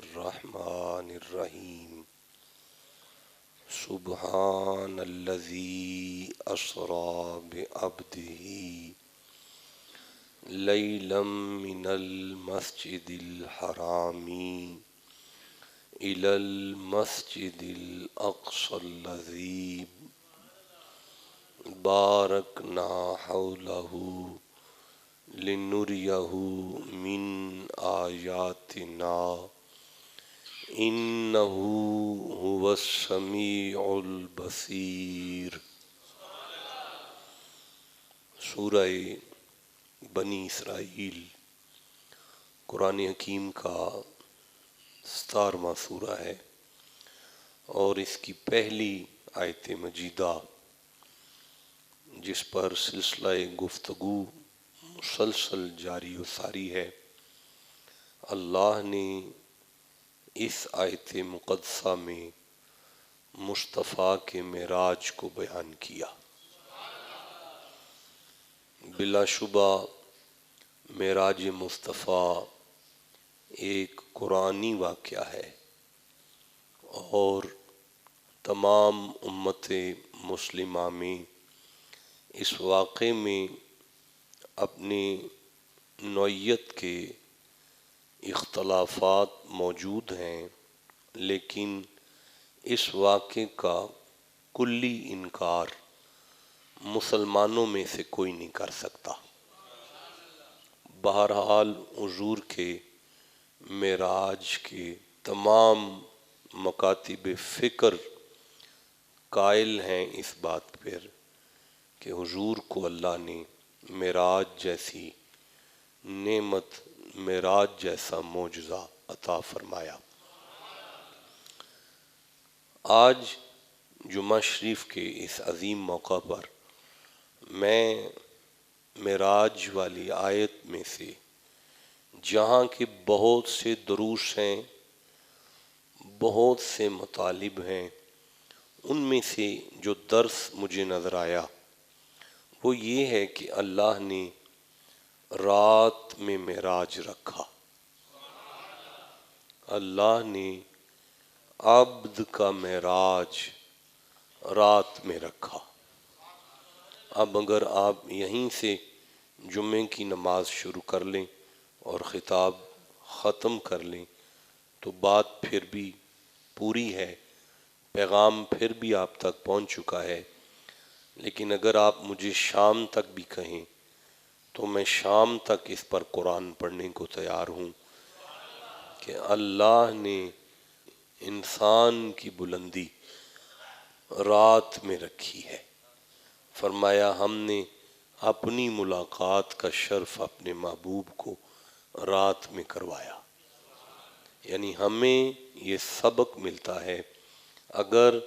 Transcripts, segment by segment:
الرحمن الرحیم سبحان الذی اسری بعبدہ لیلا من المسجد الحرام الی المسجد الاقصی الذی بارکنا حولہ لنریہ من آیاتنا انہ هو السمیع البصیر۔ سورہ بنی اسرائیل قرآن حکیم کا 17واں سورہ ہے اور اس کی پہلی آیت مجیدہ جس پر سلسلہ گفتگو مسلسل جاری و ساری ہے۔ اللہ نے اس آیت مقدسہ میں مصطفیٰ کے معراج کو بیان کیا۔ بلا شبہ معراج مصطفیٰ ایک قرآنی واقعہ ہے اور تمام امت مسلمہ میں اس واقعے میں اپنی نوعیت کے اختلافات موجود ہیں، لیکن اس واقعے کا کلی انکار مسلمانوں میں سے کوئی نہیں کر سکتا۔ بہرحال حضور کے معراج کے تمام مکاتب فکر قائل ہیں اس بات پر کہ حضور کو اللہ نے معراج جیسی نعمت، معراج جیسا معجزہ عطا فرمایا۔ آج جمعہ شریف کے اس عظیم موقع پر میں معراج والی آیت میں سے جہاں کے بہت سے دروس ہیں، بہت سے مطالب ہیں، ان میں سے جو درس مجھے نظر آیا وہ یہ ہے کہ اللہ نے رات میں معراج رکھا۔ اللہ نے عبد کا معراج رات میں رکھا۔ اب اگر آپ یہیں سے جمعے کی نماز شروع کر لیں اور خطاب ختم کر لیں تو بات پھر بھی پوری ہے، پیغام پھر بھی آپ تک پہنچ چکا ہے۔ لیکن اگر آپ مجھے شام تک بھی کہیں تو میں شام تک اس پر قرآن پڑھنے کو تیار ہوں کہ اللہ نے انسان کی بلندی رات میں رکھی ہے۔ فرمایا ہم نے اپنی ملاقات کا شرف اپنے محبوب کو رات میں کروایا۔ یعنی ہمیں یہ سبق ملتا ہے، اگر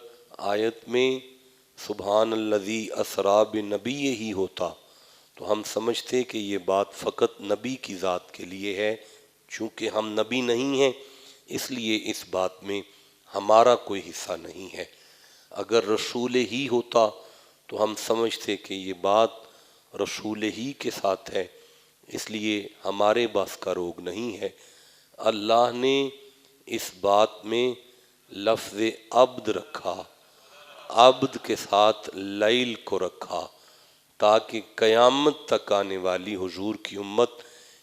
آیت میں سبحان الذی اسری بنبیہ ہی ہوتا تو ہم سمجھتے کہ یہ بات فقط نبی کی ذات کے لیے ہے۔ چونکہ ہم نبی نہیں ہیں اس لیے اس بات میں ہمارا کوئی حصہ نہیں ہے۔ اگر رسول ہی ہوتا تو ہم سمجھتے کہ یہ بات رسول ہی کے ساتھ ہے، اس لیے ہمارے بس کا روگ نہیں ہے۔ اللہ نے اس بات میں لفظ عبد رکھا، عبد کے ساتھ لیل کو رکھا تاکہ قیامت تک آنے والی حضور کی امت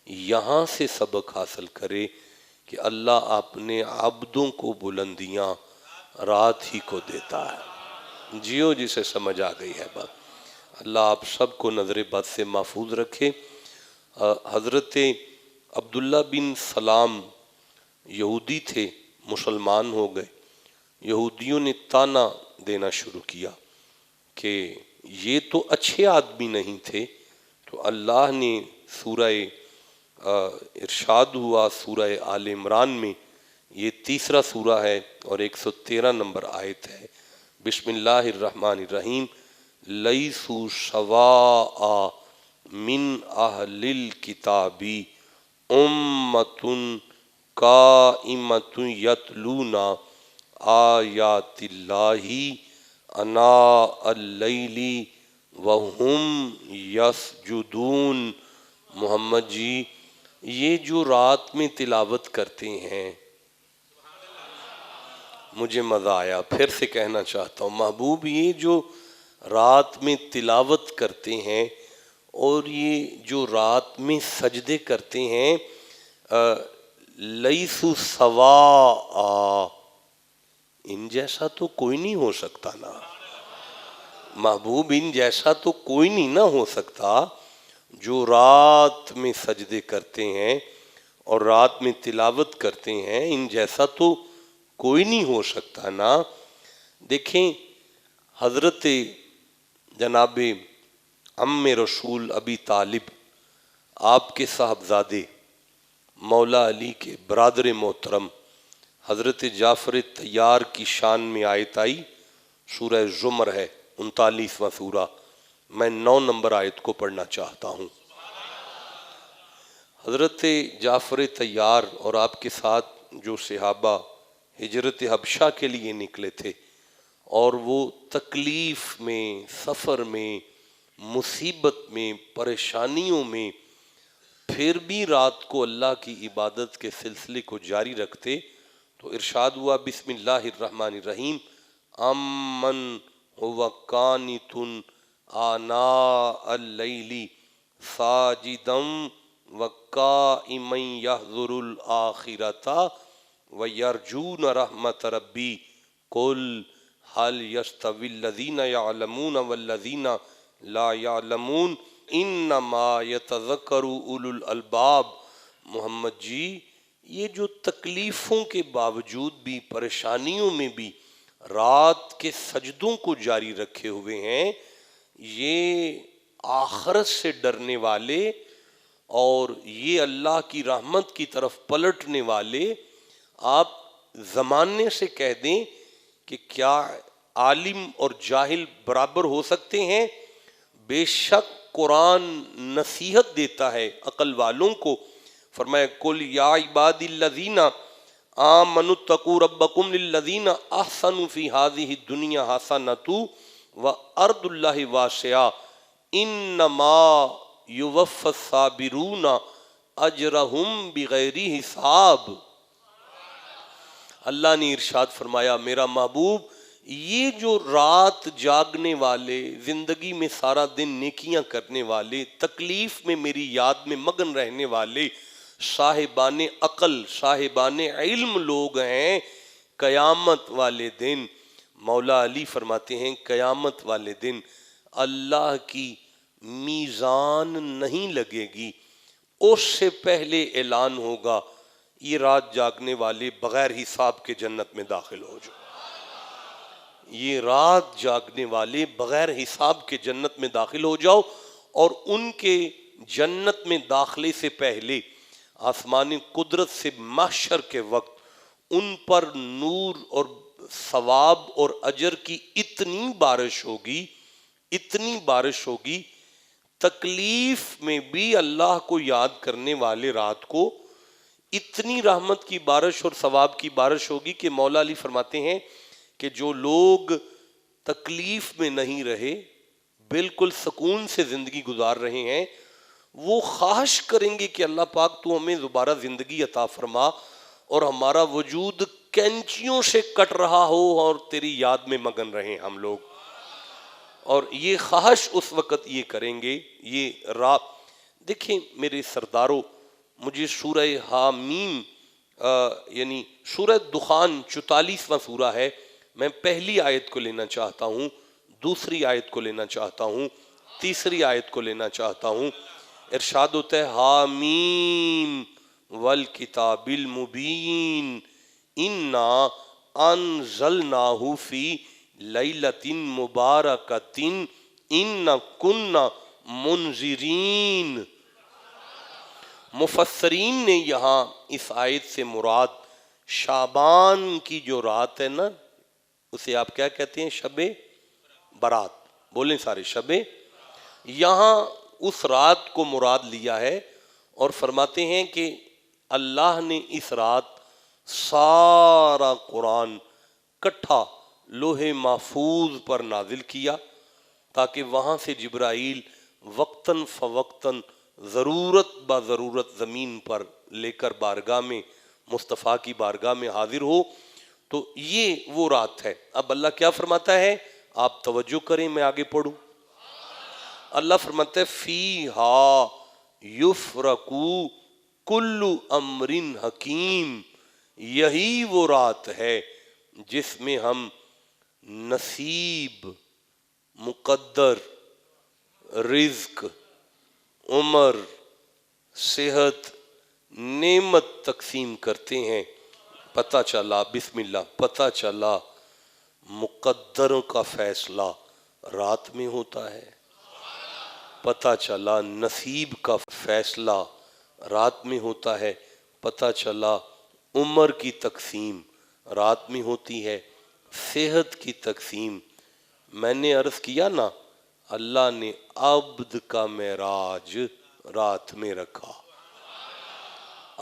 یہاں سے سبق حاصل کرے کہ اللہ اپنے عبدوں کو بلندیاں رات ہی کو دیتا ہے۔ جیو جسے سمجھ آ گئی ہے بات۔ اللہ آپ سب کو نظر بد سے محفوظ رکھے۔ حضرت عبداللہ بن سلام یہودی تھے، مسلمان ہو گئے۔ یہودیوں نے طعنہ دینا شروع کیا کہ یہ تو اچھے آدمی نہیں تھے، تو اللہ نے سورہ ارشاد ہوا سورہ آل عمران میں، یہ تیسرا سورہ ہے اور 113 نمبر آیت ہے۔ بسم اللہ الرحمن الرحیم لیسوا سواء من اہل الکتاب امۃ قائمۃ یتلون آیات اللہ آناء اللیل وہم یسجدون۔ محمد جی، یہ جو رات میں تلاوت کرتے ہیں مجھے مزہ آیا، پھر سے کہنا چاہتا ہوں محبوب یہ جو رات میں تلاوت کرتے ہیں اور یہ جو رات میں سجدے کرتے ہیں، لیسو سوا، ان جیسا تو کوئی نہیں ہو سکتا نا محبوب، ان جیسا تو کوئی نہیں نہ ہو سکتا جو رات میں سجدے کرتے ہیں اور رات میں تلاوت کرتے ہیں، ان جیسا تو کوئی نہیں ہو سکتا نا۔ دیکھیں حضرت جناب عم رسول ابی طالب، آپ کے صاحبزادے مولا علی کے برادر محترم حضرت جعفر طیار کی شان میں آیت آئی، سورہ زمر ہے 39واں سورہ، میں 9 نمبر آیت کو پڑھنا چاہتا ہوں۔ حضرت جعفر طیار اور آپ کے ساتھ جو صحابہ ہجرت حبشہ کے لیے نکلے تھے اور وہ تکلیف میں، سفر میں، مصیبت میں، پریشانیوں میں، پھر بھی رات کو اللہ کی عبادت کے سلسلے کو جاری رکھتے، تو ارشاد ہوا بسم اللہ الرحمن الرحیم، امن هو قانت آناء اللیل ساجدا وقائما یحذر الآخرۃ ویرجون رحمت ربی قل هل یستوی الذین یعلمون والذین لا یعلمون انما یتذکر اولو الالباب۔ محمد جی یہ جو تکلیفوں کے باوجود بھی، پریشانیوں میں بھی رات کے سجدوں کو جاری رکھے ہوئے ہیں، یہ آخرت سے ڈرنے والے اور یہ اللہ کی رحمت کی طرف پلٹنے والے، آپ زمانے سے کہہ دیں کہ کیا عالم اور جاہل برابر ہو سکتے ہیں؟ بے شک قرآن نصیحت دیتا ہے عقل والوں کو، فرمایا قل یا عبادی الذین آمنوا اتقوا ربکم للذین احسنوا فی ہذہ الدنیا حسنۃ وارض اللہ واسعہ انما یوفی الصابرون اجرہم بغیر حساب۔ اللہ نے ارشاد فرمایا میرا محبوب یہ جو رات جاگنے والے، زندگی میں سارا دن نیکیاں کرنے والے، تکلیف میں میری یاد میں مگن رہنے والے صاحبان عقل، صاحبان علم لوگ ہیں، قیامت والے دن مولا علی فرماتے ہیں قیامت والے دن اللہ کی میزان نہیں لگے گی، اس سے پہلے اعلان ہوگا یہ رات جاگنے والے بغیر حساب کے جنت میں داخل ہو جاؤ، یہ رات جاگنے والے بغیر حساب کے جنت میں داخل ہو جاؤ۔ اور ان کے جنت میں داخلے سے پہلے آسمان قدرت سے محشر کے وقت ان پر نور اور ثواب اور اجر کی اتنی بارش ہوگی، اتنی بارش ہوگی، تکلیف میں بھی اللہ کو یاد کرنے والے رات کو اتنی رحمت کی بارش اور ثواب کی بارش ہوگی کہ مولا علی فرماتے ہیں کہ جو لوگ تکلیف میں نہیں رہے، بالکل سکون سے زندگی گزار رہے ہیں، وہ خواہش کریں گے کہ اللہ پاک تو ہمیں دوبارہ زندگی عطا فرما اور ہمارا وجود کینچیوں سے کٹ رہا ہو اور تیری یاد میں مگن رہیں ہم لوگ، اور یہ خواہش اس وقت یہ کریں گے۔ یہ رات دیکھیں میرے سرداروں، مجھے سورہ حامیم یعنی سورہ دخان 44واں سورہ ہے، میں پہلی آیت کو لینا چاہتا ہوں، دوسری آیت کو لینا چاہتا ہوں، تیسری آیت کو لینا چاہتا ہوں۔ ارشاد ہوتا ہے حامیم والکتاب المبین انا انزلناہ فی لیلۃ مبارکۃ انا کنا منذرین۔ مفسرین نے یہاں اس آیت سے مراد شعبان کی جو رات ہے نا، اسے آپ کیا کہتے ہیں؟ شب برات، بولیں سارے، شب، یہاں اس رات کو مراد لیا ہے اور فرماتے ہیں کہ اللہ نے اس رات سارا قرآن کٹھا لوح محفوظ پر نازل کیا تاکہ وہاں سے جبرائیل وقتاً فوقتاً ضرورت با ضرورت زمین پر لے کر بارگاہ میں مصطفیٰ کی بارگاہ میں حاضر ہو۔ تو یہ وہ رات ہے. اب اللہ کیا فرماتا ہے, آپ توجہ کریں, میں آگے پڑھوں. اللہ فرماتا ہے فیہا یفرقو کل امر حکیم, یہی وہ رات ہے جس میں ہم نصیب, مقدر, رزق, عمر, صحت, نعمت تقسیم کرتے ہیں. پتہ چلا, بسم اللہ, پتہ چلا مقدروں کا فیصلہ رات میں ہوتا ہے. پتہ چلا نصیب کا فیصلہ رات میں ہوتا ہے. پتہ چلا عمر کی تقسیم رات میں ہوتی ہے. صحت کی تقسیم, میں نے عرض کیا نا, اللہ نے عبد کا معراج رات میں رکھا.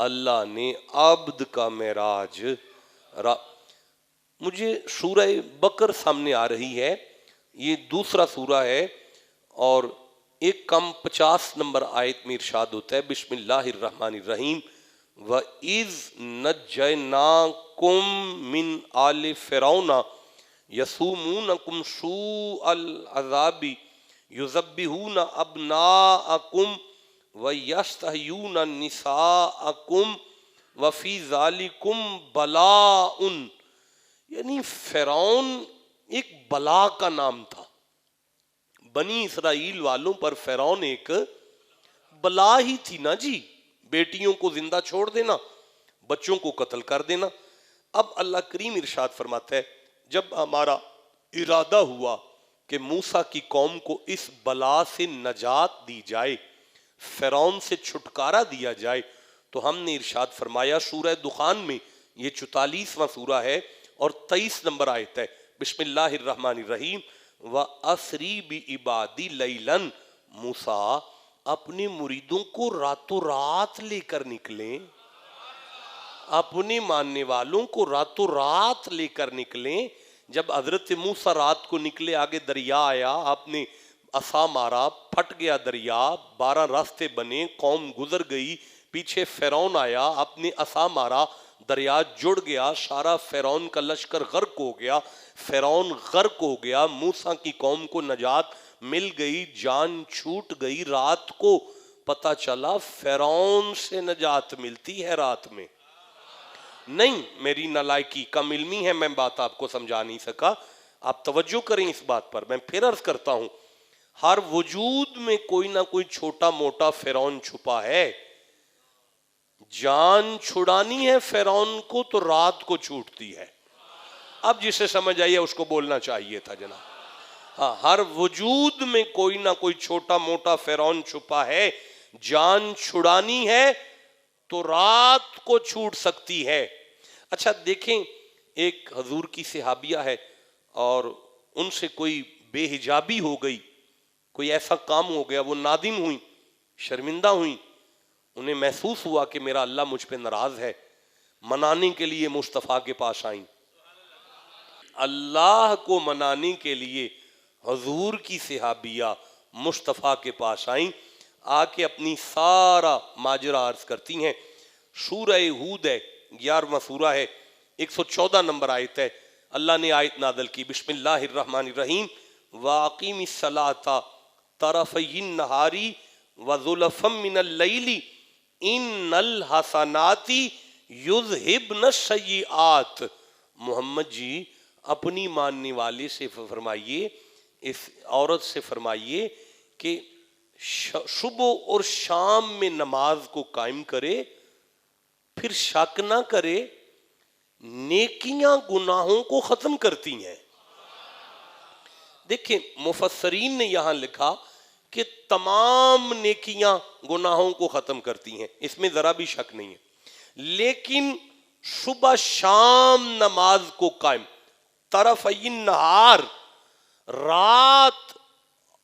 اللہ نے عبد کا معراج مجھے سورہ بقر سامنے آ رہی ہے, یہ دوسرا سورہ ہے, اور ایک کم 50 نمبر آیت میں ارشاد ہوتا ہے بسم اللہ الرحمن الرحیم وَإِذْ نَجَّيْنَاكُمْ مِنْ آلِ فِرْعَوْنَ يَسُومُونَكُمْ سُوءَ الْعَذَابِ يُذَبِّحُونَ أَبْنَاءَكُمْ وَيَسْتَحْيُونَ نِسَاءَكُمْ وَفِي ذَلِكُمْ بَلَاءٌ. یعنی فرعون ایک بلا کا نام تھا. بنی اسرائیل والوں پر فرعون ایک بلا ہی تھی نا جی. بیٹیوں کو زندہ چھوڑ دینا, بچوں کو قتل کر دینا. اب اللہ کریم ارشاد فرماتا ہے جب ہمارا ارادہ ہوا کہ موسیٰ کی قوم کو اس بلا سے نجات دی جائے, فرعون سے چھٹکارا دیا جائے, تو ہم نے ارشاد فرمایا سورہ دخان میں, یہ 44واں سورہ ہے اور 23 نمبر آیت ہے, بسم اللہ الرحمن الرحیم وَأَسْرِي بِعِبَادِي لَيْلًا. موسیٰ اپنے مریدوں کو راتوں رات لے کر نکلیں, اپنے ماننے والوں کو راتوں رات لے کر نکلیں. جب حضرت موسیٰ رات کو نکلے, آگے دریا آیا, آپ نے عصا مارا, پھٹ گیا دریا, 12 راستے بنے, قوم گزر گئی, پیچھے فرعون آیا, آپ نے عصا مارا, دریا جڑ گیا, سارا فرعون کا لشکر غرق ہو گیا, فرعون غرق ہو گیا, موسیٰ کی قوم کو نجات مل گئی, جان چھوٹ گئی. رات کو پتہ چلا فرعون سے نجات ملتی ہے رات میں. نہیں, میری نالائکی کم علمی ہے, میں بات آپ کو سمجھا نہیں سکا, آپ توجہ کریں اس بات پر. میں پھر عرض کرتا ہوں, ہر وجود میں کوئی نہ کوئی چھوٹا موٹا فرعون چھپا ہے. جان چھڑانی ہے فرعون کو تو رات کو چھوٹتی ہے. اب جسے سمجھ آئیے اس کو بولنا چاہیے تھا جناب. ہاں, ہر وجود میں کوئی نہ کوئی چھوٹا موٹا فرعون چھپا ہے. جان چھڑانی ہے تو رات کو چھوٹ سکتی ہے. اچھا دیکھیں, ایک حضور کی صحابیہ ہے اور ان سے کوئی بے حجابی ہو گئی, کوئی ایسا کام ہو گیا, وہ نادم ہوئیں, شرمندہ ہوئیں, انہیں محسوس ہوا کہ میرا اللہ مجھ پہ ناراض ہے. منانے کے لیے مصطفیٰ کے پاس آئیں. اللہ کو منانے کے لیے حضور کی صحابیہ مصطفیٰ کے پاس آئیں, آ کے اپنی سارا ماجرا عرض کرتی ہیں. سورہ ہود ہے, 11واں سورہ ہے, 114 نمبر آیت ہے. اللہ نے آیت نازل کی بسم اللہ الرحمن الرحیم وَأَقِيمِ الصَّلَاةَ طَرَفَيِ النَّهَارِ وَزُلَفًا مِّنَ اللَّيْلِ إِنَّ الْحَسَنَاتِ يُذْهِبْنَ السَّيِّئَاتِ. محمد جی اپنی ماننے والے سے فرمائیے, اس عورت سے فرمائیے کہ صبح اور شام میں نماز کو قائم کرے, پھر شک نہ کرے, نیکیاں گناہوں کو ختم کرتی ہیں. دیکھیں مفسرین نے یہاں لکھا کہ تمام نیکیاں گناہوں کو ختم کرتی ہیں, اس میں ذرا بھی شک نہیں ہے, لیکن صبح شام نماز کو قائم, طرفی النہار, رات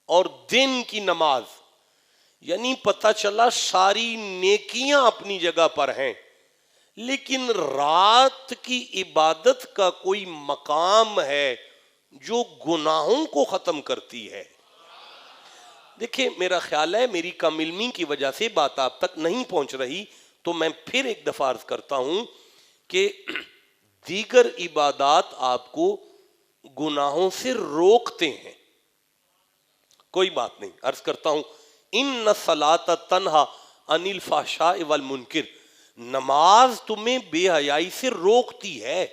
اور دن کی نماز, یعنی پتہ چلا ساری نیکیاں اپنی جگہ پر ہیں, لیکن رات کی عبادت کا کوئی مقام ہے جو گناہوں کو ختم کرتی ہے. دیکھیں میرا خیال ہے میری کم علمی کی وجہ سے بات آپ تک نہیں پہنچ رہی, تو میں پھر ایک دفعہ عرض کرتا ہوں کہ دیگر عبادات آپ کو گناہوں سے روکتے ہیں. کوئی بات نہیں، عرض کرتا ہوں ان الصلاۃ تنہا عن الفحشاء والمنکر، نماز تمہیں بے حیائی سے روکتی ہے.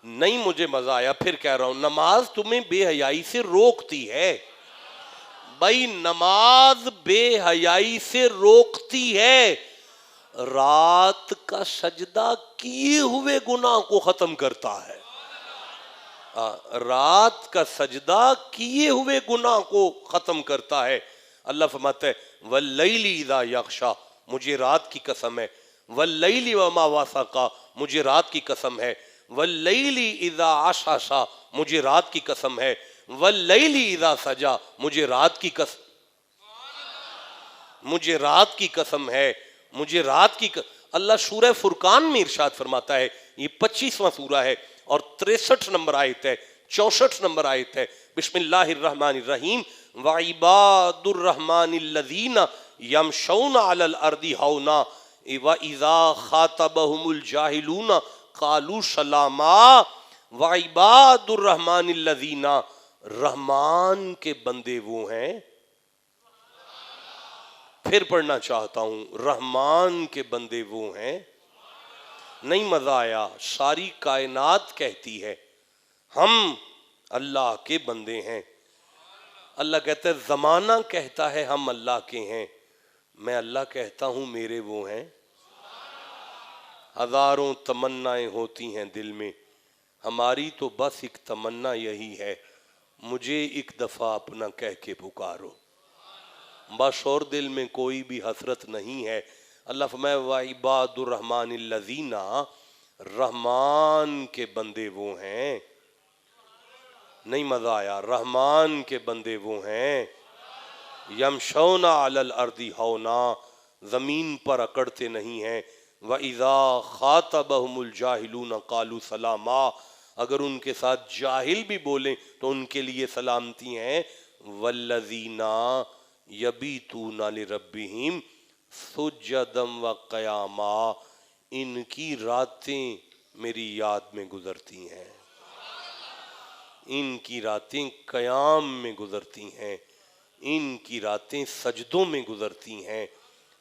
نہیں مجھے مزہ آیا، پھر کہہ رہا ہوں نماز تمہیں بے حیائی سے روکتی ہے. بھائی نماز بے حیائی سے روکتی ہے، رات کا سجدہ کیے ہوئے گناہ کو ختم کرتا ہے. رات کا سجدہ کیے ہوئے گناہ کو ختم کرتا ہے. اللہ فرماتا ہے واللیل اذا یغشا، مجھے رات کی قسم ہے. واللیل وما وسق، مجھے رات کی قسم ہے. واللیل اذا عشعش، مجھے رات کی قسم ہے. واللیل اذا سجا، مجھے رات کی قسم، مجھے رات کی قسم ہے، مجھے رات کی اللہ سورہ فرقان میں ارشاد فرماتا ہے، یہ 25واں سورہ ہے اور 63 نمبر آیت ہے، 64 نمبر آیت ہے. بسم اللہ الرحمن الرحیم وعباد الرحمن الذین یمشون علی الارض ہونا واذا خاطبهم الجاہلون قالوا سلاما. وعباد الرحمن الذین، رحمان کے بندے وہ ہیں، پھر پڑھنا چاہتا ہوں، رحمان کے بندے وہ ہیں. نہیں مزہ آیا، ساری کائنات کہتی ہے ہم اللہ کے بندے ہیں. اللہ کہتا ہے زمانہ کہتا ہے ہم اللہ کے ہیں، میں اللہ کہتا ہوں میرے وہ ہیں. ہزاروں تمنائیں ہوتی ہیں دل میں، ہماری تو بس ایک تمنا یہی ہے، مجھے ایک دفعہ اپنا کہہ کے پکارو. بس اور دل میں کوئی بھی حسرت نہیں ہے. اللہ فرمائے وعباد الرحمن الذین، رحمان کے بندے وہ ہیں. نہیں مزہ آیا، رحمان کے بندے وہ ہیں. یمشون علی الارض ہونا، زمین پر اکڑتے نہیں ہیں. وَإِذَا خَاطَبَهُمُ الْجَاهِلُونَ قَالُوا سَلَامًا، اگر ان کے ساتھ جاہل بھی بولیں تو ان کے لیے سلامتی ہیں. وَالَّذِينَ يَبِيتُونَ لِرَبِّهِمْ سُجَّدًا وَقِيَامًا، ان کی راتیں میری یاد میں گزرتی ہیں، ان کی راتیں قیام میں گزرتی ہیں، ان کی راتیں سجدوں میں گزرتی ہیں.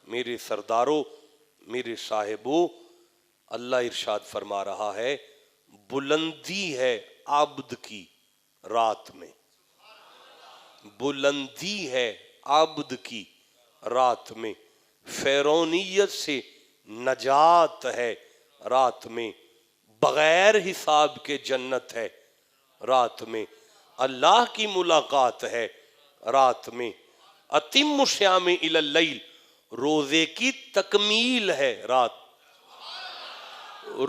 میرے سرداروں، میرے صاحبوں، اللہ ارشاد فرما رہا ہے بلندی ہے عبد کی رات میں، بلندی ہے عبد کی رات میں، فیرونیت سے نجات ہے رات میں، بغیر حساب کے جنت ہے رات میں، اللہ کی ملاقات ہے رات میں. اتم الصیام الی اللیل، روزے کی تکمیل ہے رات،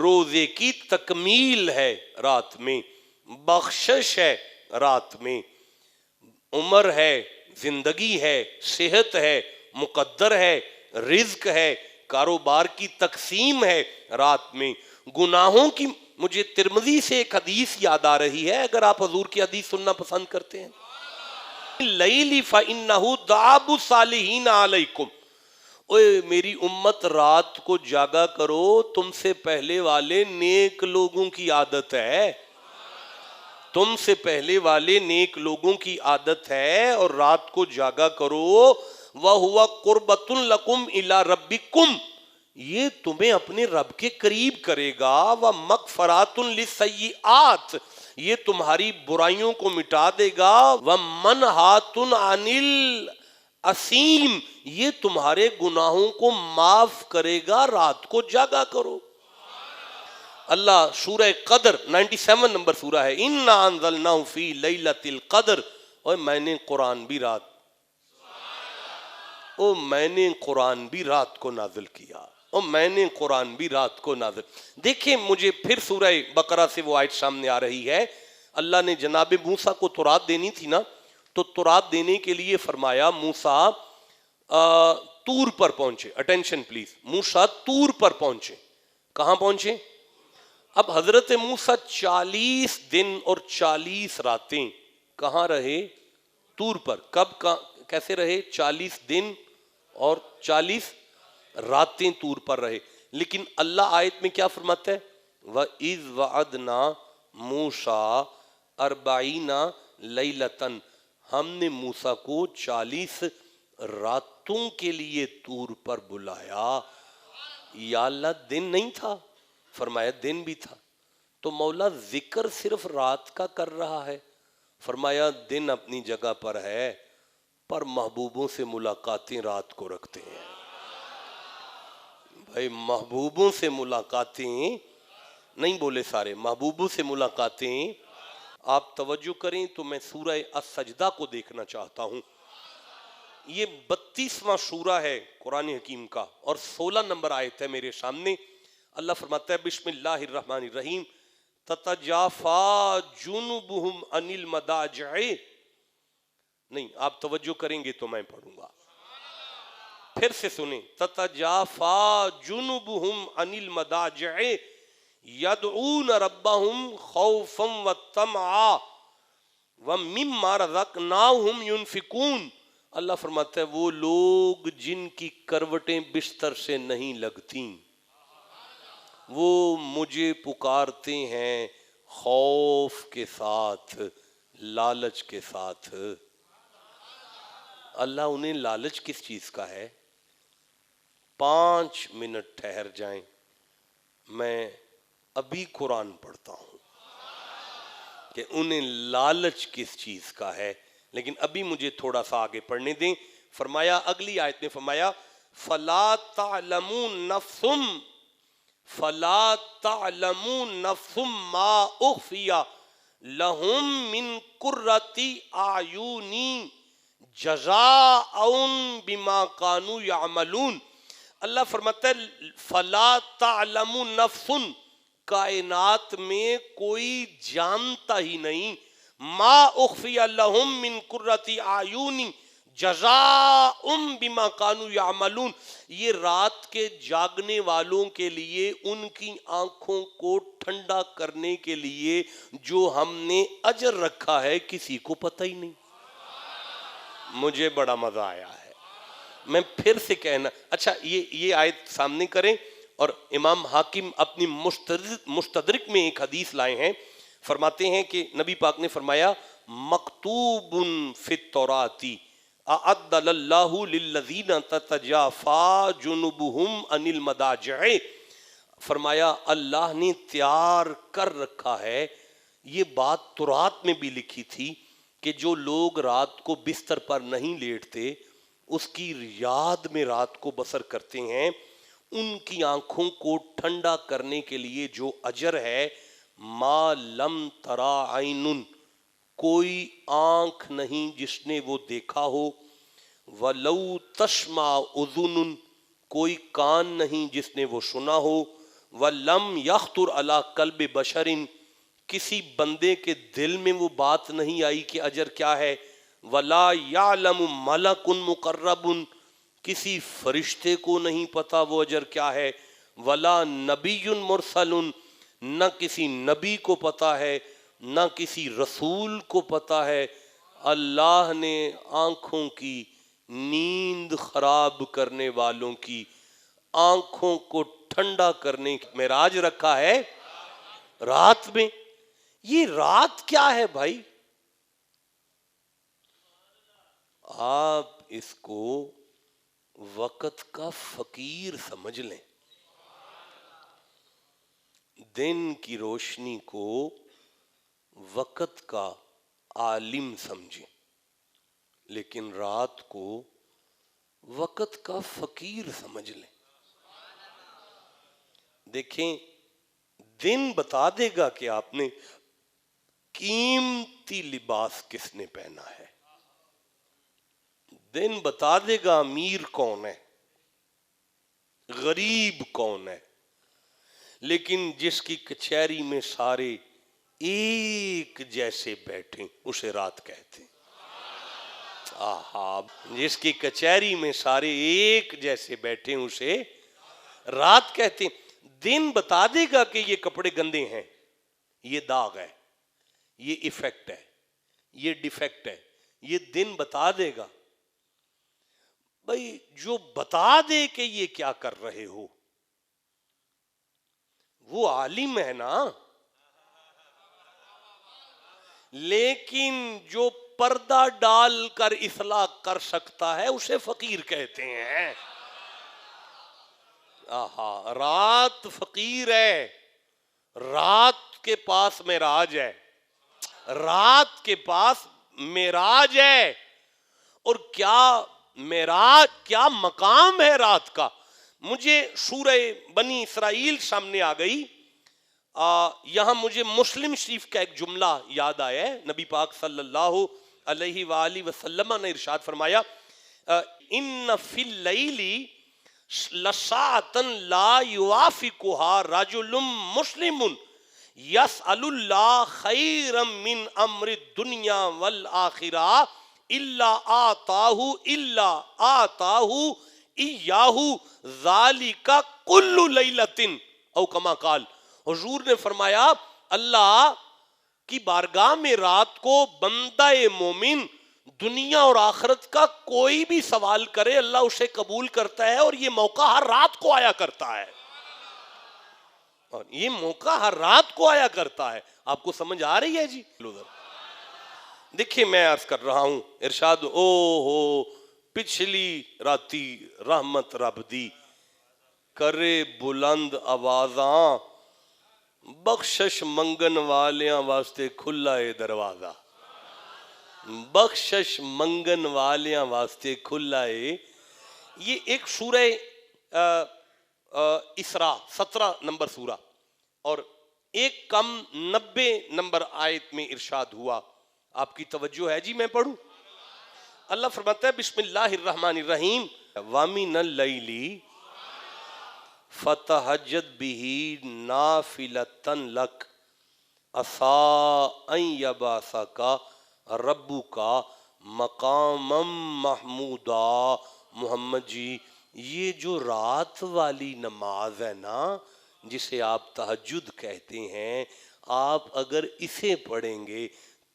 روزے کی تکمیل ہے رات میں، بخشش ہے رات میں، عمر ہے، زندگی ہے، صحت ہے، مقدر ہے، رزق ہے، کاروبار کی تقسیم ہے رات میں. گناہوں کی، مجھے ترمذی سے ایک حدیث یاد آ رہی ہے، اگر آپ حضور کی حدیث سننا پسند کرتے ہیں. لیلی فَإِنَّهُ دَعَبُ الصَّالِحِينَ عَلَيْكُمْ، اوے میری امت رات کو جاگا کرو، تم سے پہلے والے نیک لوگوں کی عادت ہے، تم سے پہلے والے نیک لوگوں کی عادت ہے، اور رات کو جاگا کرو. وَهُوَ قُرْبَةٌ لَكُمْ إِلَىٰ رَبِّكُمْ، یہ تمہیں اپنے رب کے قریب کرے گا. وَمَغْفَرَاتٌ لِلسَّيِّئَاتِ، یہ تمہاری برائیوں کو مٹا دے گا. وَمَنْہَاتٌ عَنِ الْأَثِيمِ، یہ تمہارے گناہوں کو معاف کرے گا. رات کو جاگا کرو. اللہ سورہ قدر 97 نمبر سورہ ہے، اِنَّا أَنزَلْنَاهُ فِي لَيْلَةِ الْقَدْرِ، اور میں نے قرآن بھی رات، میں نے قرآن بھی رات کو نازل کیا، اور میں نے قرآن بھی رات کو نازل. دیکھیں مجھے پھر سورہ بقرہ سے وہ آیت سامنے آ رہی ہے. اللہ نے جناب موسیٰ کو تورات دینی تھی نا، تو تورات دینے کے لیے فرمایا موسیٰ طور پر پہنچے. اٹینشن پلیز، موسیٰ طور پر پہنچے. کہاں پہنچے؟ اب حضرت موسیٰ 40 دن اور 40 راتیں کہاں رہے؟ طور پر. کب کیسے رہے؟ 40 دن اور 40 راتیں طور پر رہے. لیکن اللہ آیت میں کیا فرماتا ہے؟ وَإِذْ وَعَدْنَا مُوسَىٰ 40 لیلۃً، ہم نے موسیٰ کو 40 راتوں کے لیے طور پر بلایا۔ یا اللہ دن نہیں تھا؟ فرمایا دن بھی تھا۔ تو مولا ذکر صرف رات کا کر رہا ہے؟ فرمایا دن اپنی جگہ پر ہے، پر محبوبوں سے ملاقاتیں رات کو رکھتے ہیں۔ بھائی محبوبوں سے ملاقاتیں نہیں بولے سارے، محبوبوں سے ملاقاتیں۔ آپ توجہ کریں تو میں سورہ السجدہ کو دیکھنا چاہتا ہوں۔ یہ 32واں سورہ ہے قرآن حکیم کا اور 16 نمبر آیت ہے میرے سامنے۔ اللہ فرماتا ہے بسم اللہ الرحمن الرحیم تتجافا جنوبہم عن المضاجع، نہیں آپ توجہ کریں گے تو میں پڑھوں گا، پھر سے سنیں، تتجافا جنوبہم عن المضاجع یدعون ربہم خوفا وطمعا ومما رزقناہم ینفقون۔ اللہ فرماتا ہے وہ لوگ جن کی کروٹیں بستر سے نہیں لگتیں، وہ مجھے پکارتے ہیں خوف کے ساتھ، لالچ کے ساتھ۔ اللہ انہیں لالچ کس چیز کا ہے؟ 5 منٹ ٹھہر جائیں، میں ابھی قرآن پڑھتا ہوں کہ انہیں لالچ کس چیز کا ہے، لیکن ابھی مجھے تھوڑا سا آگے پڑھنے دیں۔ فرمایا اگلی آیت میں فرمایا فَلَا تَعْلَمُ نَفْسٌ فَلَا تَعْلَمُ نَفْسٌ مَا أُخْفِيَ لَهُم مِّن قُرَّةِ أَعْيُنٍ جَزَاءً بِمَا كَانُوا يَعْمَلُونَ۔ اللہ فرماتا ہے فَلَا تَعْلَمُ نَفْسٌ، کائنات میں کوئی جانتا ہی نہیں، ما اخفی لہم من قرۃ اعین جزاء بما کانوا یعملون، یہ رات کے جاگنے والوں کے لیے ان کی آنکھوں کو ٹھنڈا کرنے کے لیے جو ہم نے اجر رکھا ہے کسی کو پتہ ہی نہیں۔ مجھے بڑا مزہ آیا ہے، میں پھر سے کہنا، اچھا یہ آیت سامنے کریں، اور امام حاکم اپنی مستدرک میں ایک حدیث لائے ہیں، فرماتے ہیں کہ نبی پاک نے فرمایا مکتوب فی التوراۃ اعد اللہ للذین تتجافا جنوبہم عن المضاجع، فرمایا اللہ نے تیار کر رکھا ہے، یہ بات تورات میں بھی لکھی تھی کہ جو لوگ رات کو بستر پر نہیں لیٹتے، اس کی یاد میں رات کو بسر کرتے ہیں، ان کی آنکھوں کو ٹھنڈا کرنے کے لیے جو اجر ہے، ما لم ترا عین، کوئی آنکھ نہیں جس نے وہ دیکھا ہو، ولو تسمع اذن، کوئی کان نہیں جس نے وہ سنا ہو، ولم یخطر علی قلب بشر، کسی بندے کے دل میں وہ بات نہیں آئی کہ اجر کیا ہے، ولا یعلم ملک مقرب، کسی فرشتے کو نہیں پتا وہ اجر کیا ہے، ولا نبی مرسل، نہ کسی نبی کو پتا ہے، نہ کسی رسول کو پتا ہے۔ اللہ نے آنکھوں کی نیند خراب کرنے والوں کی آنکھوں کو ٹھنڈا کرنے کی معراج رکھا ہے رات میں۔ یہ رات کیا ہے بھائی؟ آپ اس کو وقت کا فقیر سمجھ لیں، دن کی روشنی کو وقت کا عالم سمجھیں، لیکن رات کو وقت کا فقیر سمجھ لیں۔ دیکھیں دن بتا دے گا کہ آپ نے قیمتی لباس کس نے پہنا ہے، دن بتا دے گا امیر کون ہے، غریب کون ہے، لیکن جس کی کچہری میں سارے ایک جیسے بیٹھیں اسے رات کہتے ہیں۔ جس کی کچہری میں سارے ایک جیسے بیٹھیں اسے رات کہتے ہیں۔ دن بتا دے گا کہ یہ کپڑے گندے ہیں، یہ داغ ہے، یہ ایفیکٹ ہے، یہ ڈیفیکٹ ہے، یہ دن بتا دے گا۔ بھائی جو بتا دے کہ یہ کیا کر رہے ہو، وہ عالم ہے نا، لیکن جو پردہ ڈال کر اصلاح کر سکتا ہے اسے فقیر کہتے ہیں. آہا، رات فقیر ہے، رات کے پاس معراج ہے، رات کے پاس معراج ہے. اور کیا معراج، کیا مقام ہے رات کا. مجھے سورہ بنی اسرائیل سامنے آ گئی، یہاں مجھے مسلم شریف کا ایک جملہ یاد آیا ہے. نبی پاک صلی اللہ علیہ وآلہ وسلم نے ارشاد فرمایا ان فی اللیل لساعۃ لا یوافقها رجل مسلم یسأل اللہ خیرا من امر الدنیا والآخرہ الا آتاہ ایاہ ذالک کل لیلۃ او کما قال. حضور نے فرمایا اللہ کی بارگاہ میں رات کو بندہ مومن دنیا اور آخرت کا کوئی بھی سوال کرے اللہ اسے قبول کرتا ہے، اور یہ موقع ہر رات کو آیا کرتا ہے، اور یہ موقع ہر رات کو آیا کرتا ہے. آپ کو سمجھ آ رہی ہے جی؟ دیکھیں میں عرض کر رہا ہوں، ارشاد او ہو پچھلی راتی رحمت رب دی کرے بلند آوازاں بخشش منگن والیاں واسطے کھلا ہے دروازہ. بخشش منگن والیاں واسطے کھلا ہے. یہ ایک سورہ اسراء 17 نمبر سورہ اور ایک کم 90 نمبر آیت میں ارشاد ہوا. آپ کی توجہ ہے جی؟ میں پڑھوں. اللہ فرماتا ہے بسم اللہ الرحمن الرحیم وَمِنَ اللَّيْلِ فَتَہَجَّدْ بِهِ نَافِلَةً لَكَ عَسَىٰ أَن يَبْعَثَكَ رَبُّكَ مَقَامًا مَحْمُودًا. محمد جی یہ جو رات والی نماز ہے نا جسے آپ تہجد کہتے ہیں، آپ اگر اسے پڑھیں گے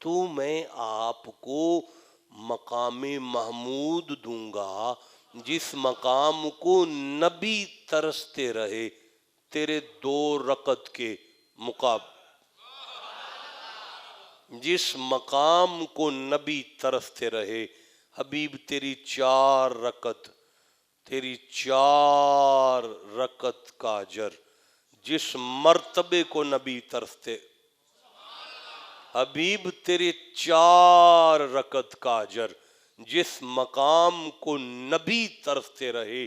تو میں آپ کو مقام محمود دوں گا، جس مقام کو نبی ترستے رہے تیرے 2 رکعت کے مقابل، جس مقام کو نبی ترستے رہے حبیب تیری 4 رکعت، تیری 4 رکعت کا اجر. جس مرتبے کو نبی ترستے حبیب تیرے 4 رکعت کا اجر، جس مقام کو نبی ترستے رہے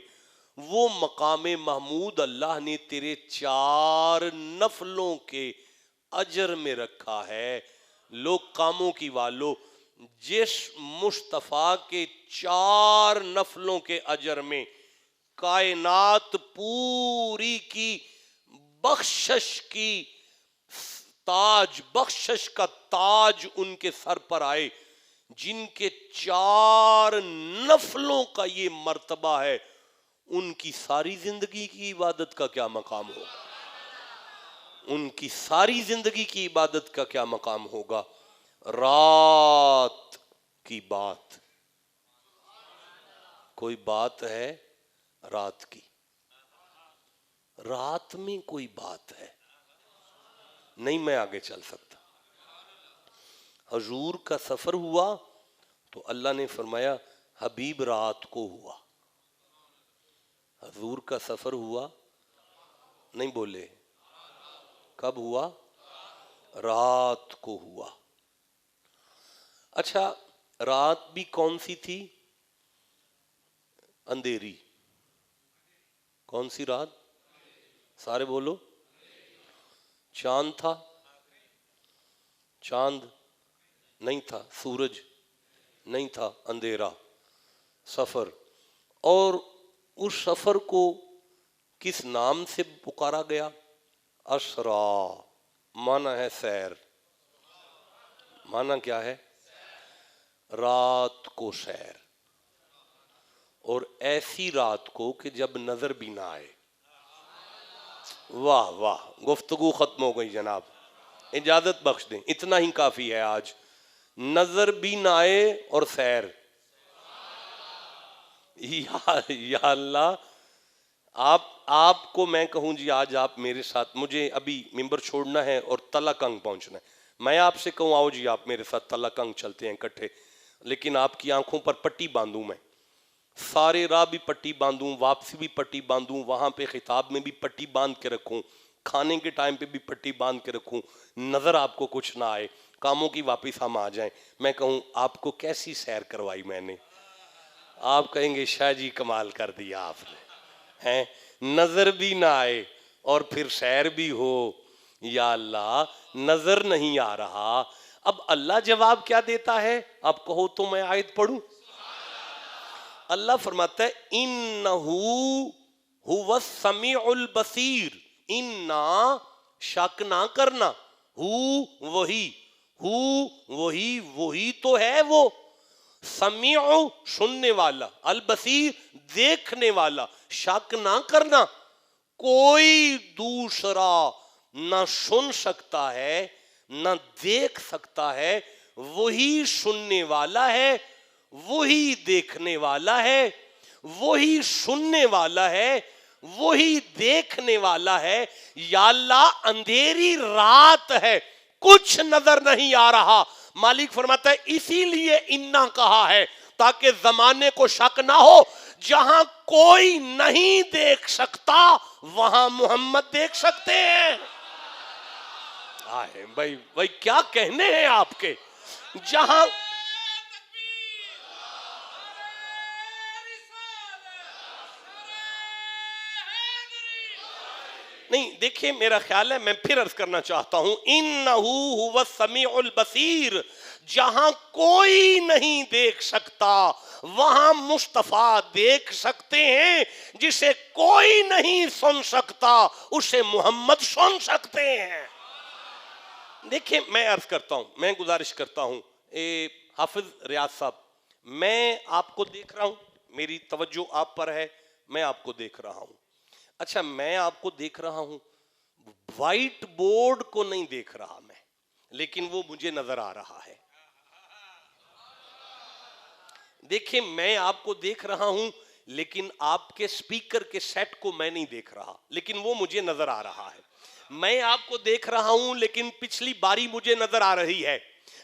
وہ مقام محمود اللہ نے تیرے 4 نفلوں کے اجر میں رکھا ہے. لوگ کاموں کی والو، جس مصطفیٰ کے 4 نفلوں کے اجر میں کائنات پوری کی بخشش کی تاج، بخشش کا تاج ان کے سر پر آئے، جن کے 4 نفلوں کا یہ مرتبہ ہے، ان کی ساری زندگی کی عبادت کا کیا مقام ہوگا؟ ان کی ساری زندگی کی عبادت کا کیا مقام ہوگا؟ رات کی بات، کوئی بات ہے رات کی، رات میں کوئی بات ہے نہیں. میں آگے چل سکتا. حضور کا سفر ہوا تو اللہ نے فرمایا حبیب رات کو ہوا. حضور کا سفر ہوا، نہیں بولے کب ہوا؟ رات کو ہوا. اچھا رات بھی کون سی تھی؟ اندھیری. کون سی رات؟ سارے بولو. چاند تھا؟ چاند نہیں تھا. سورج نہیں تھا. اندھیرا. سفر. اور اس سفر کو کس نام سے پکارا گیا؟ اسرا. معنی ہے سیر. معنی کیا ہے؟ رات کو سیر. اور ایسی رات کو کہ جب نظر بھی نہ آئے. واہ واہ، گفتگو ختم ہو گئی جناب، اجازت بخش دیں، اتنا ہی کافی ہے آج. نظر بھی نہ آئے اور سیر. یا اللہ، آپ کو میں کہوں جی آج آپ میرے ساتھ، مجھے ابھی ممبر چھوڑنا ہے اور تلا کنگ پہنچنا ہے، میں آپ سے کہوں آؤ جی آپ میرے ساتھ تلا کنگ چلتے ہیں اکٹھے، لیکن آپ کی آنکھوں پر پٹی باندھوں، میں سارے راہ بھی پٹی باندھوں، واپسی بھی پٹی باندھوں، وہاں پہ خطاب میں بھی پٹی باندھ کے رکھوں، کھانے کے ٹائم پہ بھی پٹی باندھ کے رکھوں، نظر آپ کو کچھ نہ آئے، کاموں کی واپس ہم آ جائیں، میں کہوں آپ کو کیسی سیر کروائی میں نے، آپ کہیں گے شاہ جی کمال کر دیا آپ نے، ہیں نظر بھی نہ آئے اور پھر سیر بھی ہو، یا اللہ نظر نہیں آ رہا، اب اللہ جواب کیا دیتا ہے، آپ کہو تو میں آیت پڑھوں، اللہ فرماتا ہے انہو ہوا السمیع البصیر، انا شک نہ کرنا، وہی وہی تو ہے وہ، سمیع سننے والا، البصیر دیکھنے والا، شک نہ کرنا کوئی دوسرا نہ سن سکتا ہے نہ دیکھ سکتا ہے، وہی سننے والا ہے، وہی دیکھنے والا ہے، وہی سننے والا ہے، وہی دیکھنے والا ہے، یا اللہ اندھیری رات ہے کچھ نظر نہیں آ رہا، مالک فرماتا ہے اسی لیے انا کہا ہے تاکہ زمانے کو شک نہ ہو، جہاں کوئی نہیں دیکھ سکتا وہاں محمد دیکھ سکتے ہیں، بھائی کیا کہنے ہیں آپ کے، جہاں نہیں دیکھیں میرا خیال ہے میں پھر عرض کرنا چاہتا ہوں انہو ہوا السمیع البصیر، جہاں کوئی نہیں دیکھ سکتا وہاں مصطفیٰ دیکھ سکتے ہیں، جسے کوئی نہیں سن سکتا اسے محمد سن سکتے ہیں۔ دیکھیں میں عرض کرتا ہوں، میں گزارش کرتا ہوں حافظ ریاض صاحب، میں آپ کو دیکھ رہا ہوں، میری توجہ آپ پر ہے، میں آپ کو دیکھ رہا ہوں، اچھا میں آپ کو دیکھ رہا ہوں، وائٹ بورڈ کو نہیں دیکھ رہا میں، لیکن وہ مجھے نظر آ رہا ہے، دیکھیں میں آپ کو دیکھ رہا ہوں لیکن آپ کے سپیکر کے سیٹ کو میں نہیں دیکھ رہا، لیکن وہ مجھے نظر آ رہا ہے، میں آپ کو دیکھ رہا ہوں لیکن پچھلی باری مجھے نظر آ رہی ہے،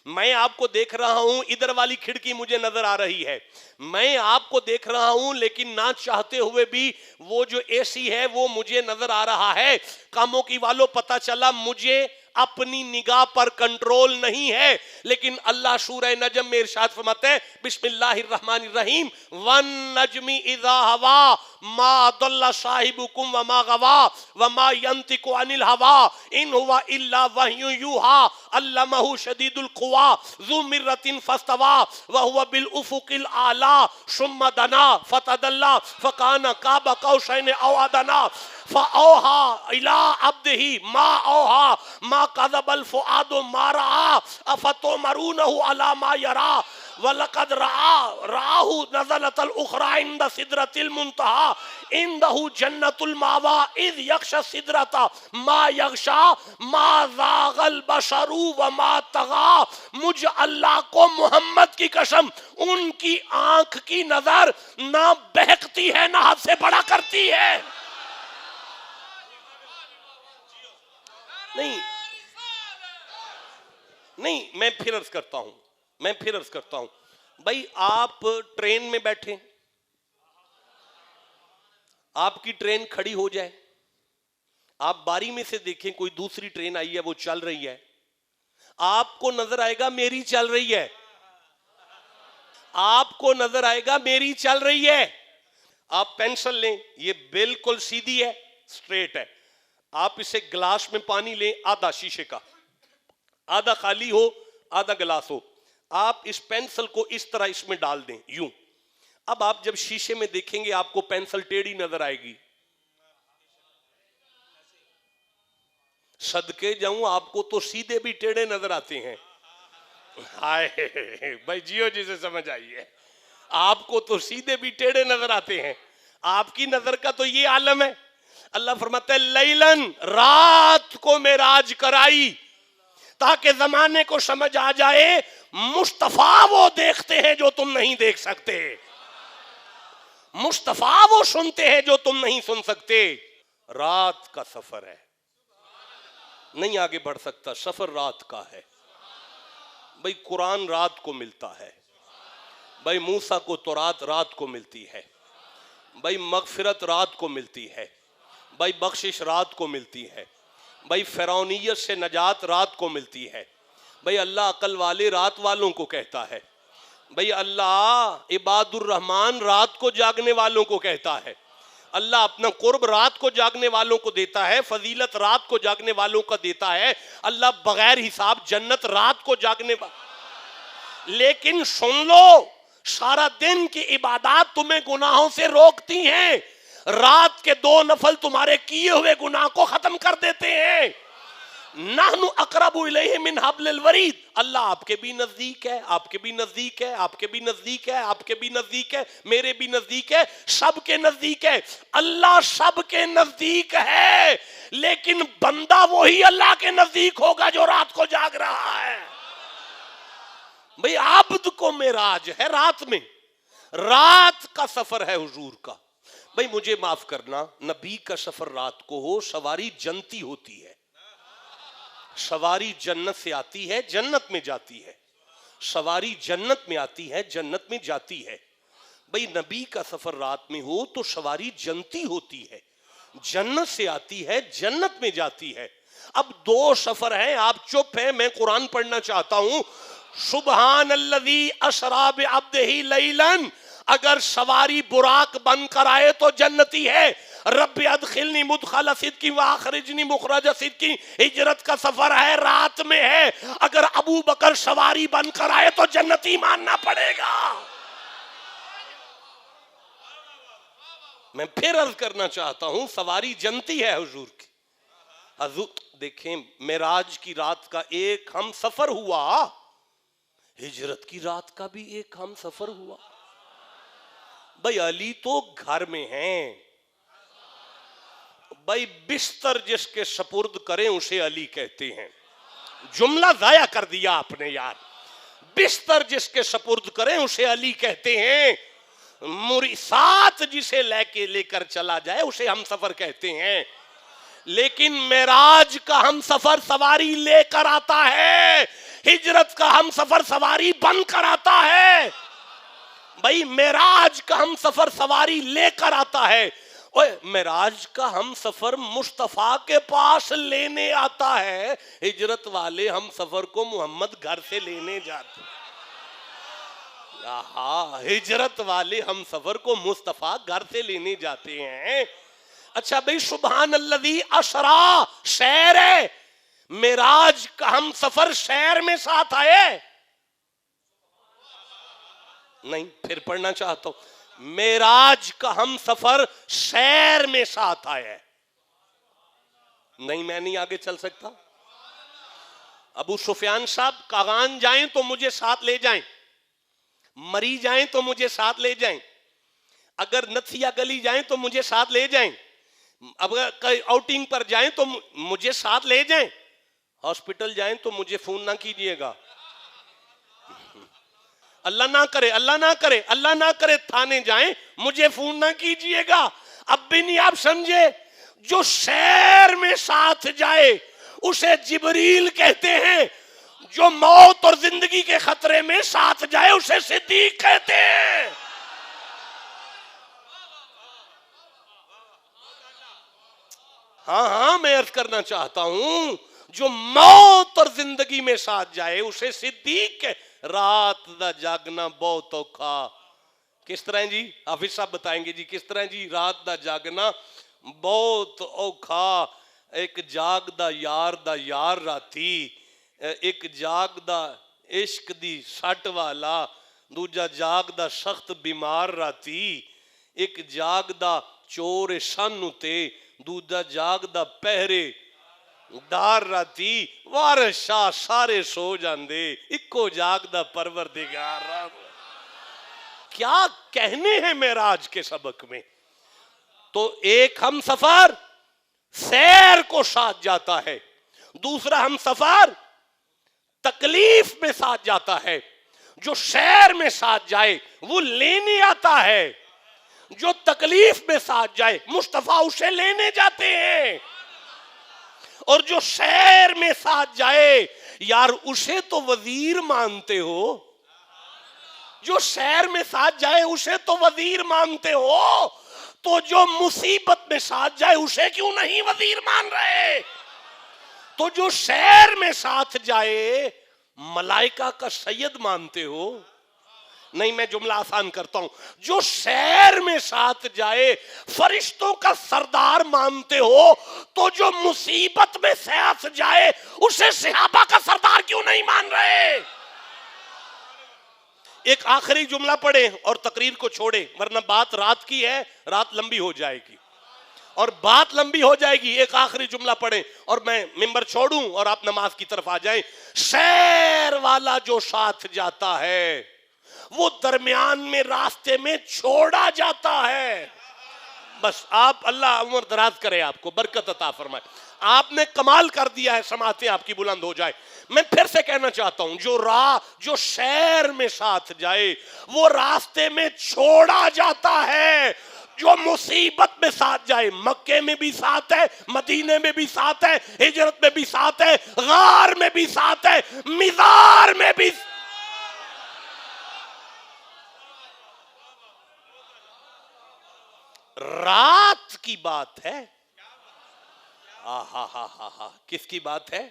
میں آپ کو دیکھ رہا ہوں ادھر والی کھڑکی مجھے نظر آ رہی ہے، میں آپ کو دیکھ رہا ہوں لیکن نہ چاہتے ہوئے بھی وہ جو اے سی ہے وہ مجھے نظر آ رہا ہے، کاموں کی والوں پتہ چلا مجھے اپنی نگاہ پر کنٹرول نہیں ہے، لیکن اللہ سورہ نجم میں ارشاد فرماتے ہیں بسم اللہ الرحمن الرحیم والنجم اذا ہوا ما ضل صاحبکم وما غوا وما ينطق عن الهوى ان هو الا وحی یوحى علمہ شدید القوى ذو مرۃ فاستوى وهو بالافق الاعلى ثم دنا فتدلى فكان قاب قوسین او ادنى فاوحى الى عبده ما اوحى ما كذب الفؤاد ما رأى افتمرونه على ما يرى وَلَقَدْ رَآهُ نَزَلَةً الْأُخْرَى عِنْدَ سِدْرَةِ الْمُنْتَهَى عِنْدَهُ جَنَّةُ الْمَأْوَى إِذْ يَغْشَى السِّدْرَةَ مَا يَغْشَى مَا ذَاقَ الْبَصَرُ وَمَا طَغَى، مجھ اللہ کو محمد کی قسم ان کی آنکھ کی نظر نہ بہکتی ہے نہ حد سے بڑا کرتی ہے، نہیں میں پھر عرض کرتا ہوں بھائی آپ ٹرین میں بیٹھے، آپ کی ٹرین کھڑی ہو جائے، آپ باری میں سے دیکھیں کوئی دوسری ٹرین آئی ہے وہ چل رہی ہے، آپ کو نظر آئے گا میری چل رہی ہے، آپ کو نظر آئے گا میری چل رہی ہے، آپ پینسل لیں یہ بالکل سیدھی ہے، سٹریٹ ہے، آپ اسے گلاس میں پانی لیں آدھا شیشے کا، آدھا خالی ہو آدھا گلاس ہو، آپ اس پینسل کو اس طرح اس میں ڈال دیں یوں، اب آپ جب شیشے میں دیکھیں گے آپ کو پینسل ٹیڑھی نظر آئے گی، صدقے جاؤں آپ کو تو سیدھے بھی ٹیڑھے نظر آتے ہیں، ہائے بھائی جیو جسے سمجھ آئیے، آپ کو تو سیدھے بھی ٹیڑھے نظر آتے ہیں، آپ کی نظر کا تو یہ عالم ہے، اللہ فرماتا ہے لیلن رات کو معراج کرائی تاکہ زمانے کو سمجھ آ جائے مصطفیٰ وہ دیکھتے ہیں جو تم نہیں دیکھ سکتے، مصطفیٰ وہ سنتے ہیں جو تم نہیں سن سکتے. رات کا سفر ہے, نہیں آگے بڑھ سکتا, سفر رات کا ہے. بھئی قرآن رات کو ملتا ہے, بھئی موسیٰ کو تورات رات کو ملتی ہے, بھئی مغفرت رات کو ملتی ہے, بھئی بخشش رات کو ملتی ہے, بھئی فرعونیت سے نجات رات کو ملتی ہے, بھئی اللہ عقل والے رات والوں کو کہتا ہے, بھئی اللہ عباد الرحمن رات کو جاگنے والوں کو کہتا ہے, اللہ اپنا قرب رات کو جاگنے والوں کو دیتا ہے, فضیلت رات کو جاگنے والوں کا دیتا ہے, اللہ بغیر حساب جنت رات کو جاگنے لیکن سن لو, سارا دن کی عبادات تمہیں گناہوں سے روکتی ہیں, رات کے 2 نفل تمہارے کیے ہوئے گناہ کو ختم کر دیتے ہیں. نحن اقرب الیہ من حبل الورید, اللہ آپ کے بھی نزدیک ہے, آپ کے بھی نزدیک ہے, آپ کے بھی نزدیک ہے, آپ کے بھی نزدیک ہے, میرے بھی نزدیک ہے, سب کے نزدیک ہے. اللہ سب کے نزدیک ہے, لیکن بندہ وہی اللہ کے نزدیک ہوگا جو رات کو جاگ رہا ہے. بھئی عبد کو معراج ہے رات میں, رات کا سفر ہے حضور کا. بھئی مجھے معاف کرنا, نبی کا سفر رات کو ہو, سواری جنتی ہوتی ہے, سواری جنت سے آتی ہے جنت میں جاتی ہے, سواری جنت میں آتی ہے جنت میں جاتی ہے. بھئی نبی کا سفر رات میں ہو تو سواری جنتی ہوتی ہے, جنت سے آتی ہے جنت میں جاتی ہے. اب 2 سفر ہیں, آپ چپ ہیں, میں قرآن پڑھنا چاہتا ہوں. سبحان الذی اسری بعبدہ لیلا, اگر سواری براق بن کر آئے تو جنتی ہے. رب ادخلنی مدخل صدق واخرجنی مخرج صدق, ہجرت کا سفر ہے رات میں ہے, اگر ابو بکر سواری بن کر آئے تو جنتی ماننا پڑے گا. میں پھر عرض کرنا چاہتا ہوں, سواری جنتی ہے حضور کی. حضور دیکھیں معراج کی رات کا ایک ہم سفر ہوا, ہجرت کی رات کا بھی ایک ہم سفر ہوا. بھئی علی تو گھر میں ہیں, بھئی بستر جس کے سپرد کریں اسے علی کہتے ہیں. جملہ ضائع کر دیا آپ نے یار, بستر جس کے سپرد کریں اسے علی کہتے ہیں, ساتھ جسے لے کر چلا جائے اسے ہم سفر کہتے ہیں. لیکن معراج کا ہم سفر سواری لے کر آتا ہے, ہجرت کا ہم سفر سواری بن کر آتا ہے. بھئی معراج کا ہم سفر سواری لے کر آتا ہے, معراج کا ہم سفر مصطفیٰ کے پاس لینے آتا ہے, ہجرت والے ہم سفر کو محمد گھر سے لینے جاتے ہیں. ہجرت والے ہم سفر کو مصطفیٰ گھر سے لینے جاتے ہیں. اچھا بھئی سبحان الذی اسری شہر ہے, معراج کا ہم سفر شہر میں ساتھ آئے نہیں. پھر پڑھنا چاہتا ہوں, معراج کا ہم سفر شہر میں ساتھ آیا ہے نہیں. میں نہیں آگے چل سکتا. ابو سفیان صاحب کاغان جائیں تو مجھے ساتھ لے جائیں, مری جائیں تو مجھے ساتھ لے جائیں, اگر نتھیا گلی جائیں تو مجھے ساتھ لے جائیں, اگر آؤٹنگ پر جائیں تو مجھے ساتھ لے جائیں, ہاسپٹل جائیں تو مجھے فون نہ کیجئے گا. اللہ نہ کرے, اللہ نہ کرے, اللہ نہ کرے تھانے جائیں مجھے فون نہ کیجئے گا. اب بھی نہیں آپ سمجھے, جو شہر میں ساتھ جائے اسے جبریل کہتے ہیں, جو موت اور زندگی کے خطرے میں ساتھ جائے اسے صدیق کہتے ہیں. ہاں میں عرض کرنا چاہتا ہوں, جو موت اور زندگی میں ساتھ جائے اسے صدیق ہے. رات دا جاگنا بہت اوکھا. کس طرح جی حافظ صاحب بتائیں گے جی کس طرح جی, رات دا جاگنا بہت اوکھا. ایک جاگ دا یار راتی, ایک جاگ دا عشق دی سٹ والا, دوجا جاگ دا سخت بیمار راتی, ایک جاگ دا چور سن تے, دوجا جاگ دا پہرے دار راتی. وارث شاہ سارے سو جاندے, اکو جاگ دا پروردگار. کیا کہنے ہیں معراج کے سبق میں. تو ایک ہم سفر سیر کو ساتھ جاتا ہے, دوسرا ہم سفر تکلیف میں ساتھ جاتا ہے. جو شہر میں ساتھ جائے وہ لینے آتا ہے, جو تکلیف میں ساتھ جائے مصطفیٰ اسے لینے جاتے ہیں، اور جو شہر میں ساتھ جائے یار اسے تو وزیر مانتے ہو، جو شہر میں ساتھ جائے اسے تو وزیر مانتے ہو، تو جو مصیبت میں ساتھ جائے اسے کیوں نہیں وزیر مان رہے؟ تو جو شہر میں ساتھ جائے ملائکہ کا سید مانتے ہو؟ نہیں، میں جملہ آسان کرتا ہوں، جو شہر میں ساتھ جائے فرشتوں کا سردار مانتے ہو، تو جو مصیبت میں ساتھ جائے اسے صحابہ کا سردار کیوں نہیں مان رہے؟ ایک آخری جملہ پڑھیں اور تقریر کو چھوڑیں، ورنہ بات رات کی ہے، رات لمبی ہو جائے گی اور بات لمبی ہو جائے گی۔ ایک آخری جملہ پڑھیں اور میں ممبر چھوڑوں اور آپ نماز کی طرف آ جائیں۔ شہر والا جو ساتھ جاتا ہے وہ درمیان میں راستے میں چھوڑا جاتا ہے۔ بس آپ، اللہ عمر دراز کرے، آپ کو برکت عطا فرمائے، آپ نے کمال کر دیا ہے، سماعتیں آپ کی بلند ہو جائے۔ میں پھر سے کہنا چاہتا ہوں، جو شہر میں ساتھ جائے وہ راستے میں چھوڑا جاتا ہے، جو مصیبت میں ساتھ جائے، مکے میں بھی ساتھ ہے، مدینے میں بھی ساتھ ہے، ہجرت میں بھی ساتھ ہے، غار میں بھی ساتھ ہے، مزار میں بھی۔ رات کی بات ہے، کس کی بات ہے؟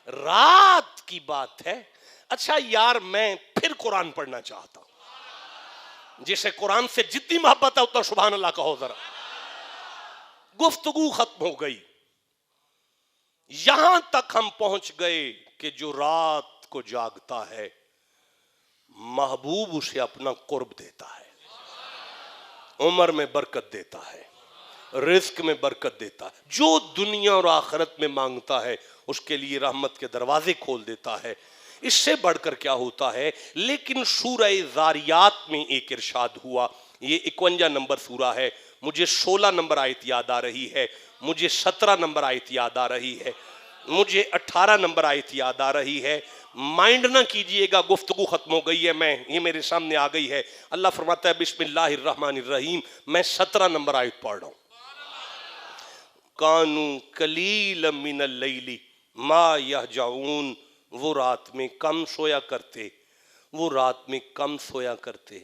رات کی بات ہے۔ اچھا یار، میں پھر قرآن پڑھنا چاہتا ہوں، جسے قرآن سے جتنی محبت ہے اتنا سبحان اللہ کہو ذرا۔ گفتگو ختم ہو گئی، یہاں تک ہم پہنچ گئے کہ جو رات کو جاگتا ہے محبوب اسے اپنا قرب دیتا ہے، عمر میں برکت دیتا ہے، رزق میں برکت دیتا ہے، جو دنیا اور آخرت میں مانگتا ہے اس کے لیے رحمت کے دروازے کھول دیتا ہے۔ اس سے بڑھ کر کیا ہوتا ہے؟ لیکن سورہ ذاریات میں ایک ارشاد ہوا، یہ 51 نمبر سورہ ہے، مجھے 16 نمبر آیت یاد آ رہی ہے، مجھے 17 نمبر آیت یاد آ رہی ہے، مجھے 18 نمبر آیت یاد آ رہی ہے۔ مائنڈ نہ کیجئے گا، گفتگو ختم ہو گئی ہے، یہ میرے سامنے آ گئی ہے۔ اللہ فرماتا ہے بسم اللہ الرحمن الرحیم، میں 17 نمبر آیت پڑھ رہا ہوں۔ کانوا قلیلا من اللیل ما یہجعون، وہ رات میں کم سویا کرتے، وہ رات میں کم سویا کرتے۔